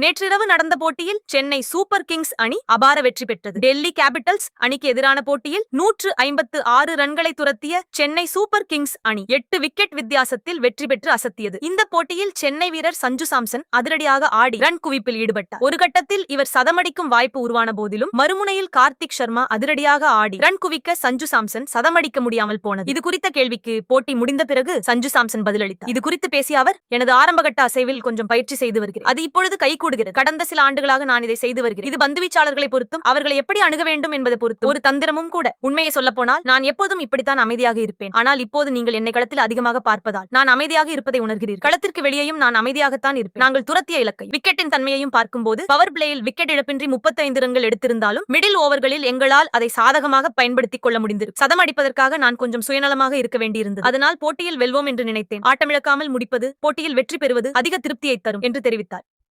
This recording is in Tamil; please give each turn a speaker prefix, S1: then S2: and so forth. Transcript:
S1: நேற்றிரவு நடந்த போட்டியில் சென்னை சூப்பர் கிங்ஸ் அணி அபார வெற்றி பெற்றது. டெல்லி கேபிட்டல்ஸ் அணிக்கு எதிரான போட்டியில் 156 ரன்களை துரத்திய சென்னை சூப்பர் கிங்ஸ் அணி 8 விக்கெட் வித்தியாசத்தில் வெற்றி பெற்று அசத்தியது. இந்த போட்டியில் சென்னை வீரர் சஞ்சு சாம்சன் அதிரடியாக ஆடி ரன் குவிப்பில் ஈடுபட்டார். ஒரு கட்டத்தில் இவர் சதமடிக்கும் வாய்ப்பு உருவான போதிலும் மறுமுனையில் கார்த்திக் சர்மா அதிரடியாக ஆடி ரன் குவிக்க சஞ்சு சாம்சன் சதமடிக்க முடியாமல் போனது. இது குறித்த கேள்விக்கு போட்டி முடிந்த பிறகு சஞ்சு சாம்சன் பதிலளித்தார். இது குறித்து பேசிய அவர், எனது ஆரம்பகட்ட அசைவில் கொஞ்சம் பயிற்சி செய்து வருகிறேன். அது இப்பொழுது கைகூடுகிறது. கடந்த சில ஆண்டுகளாக நான் இதை செய்து வருகிறேன். இது பந்துவீச்சாளர்களை பொறுத்தும் அவர்களை எப்படி அணுக வேண்டும் என்பதை பொறுத்து ஒரு தந்திரமும் கூட. உண்மையை சொல்லப்போனால் நான் எப்போதும் இப்படித்தான் அமைதியாக இருப்பேன். ஆனால் இப்போது நீங்கள் என்னை களத்தில் அதிகமாக பார்ப்பதால் நான் அமைதியாக இருப்பதை உணர்கிறீர்கள். களத்திற்கு வெளியேயும் நான் அமைதியாகத்தான் இருப்பேன். நாங்கள் துரத்திய இலக்கை விக்கெட்டின் தன்மையையும் பார்க்கும்போது பவர் பிளேயில் விக்கெட் இழப்பின்றி 35 ரன்கள் எடுத்திருந்தாலும் மிடில் ஓவர்களில் எங்களால் அதை சாதகமாக பயன்படுத்திக் கொள்ள முடிந்திருக்கும். சதம் அடிப்பதற்காக நான் கொஞ்சம் சுயநலமாக இருக்க வேண்டியிருந்தது. அதனால் போட்டியில் வெல்வோம் என்று நினைத்தேன். ஆட்டமிழக்காமல் முடிப்பது, போட்டியில் வெற்றி பெறுவது அதிக திருப்தியை தரும் என்று தெரிவித்தார்.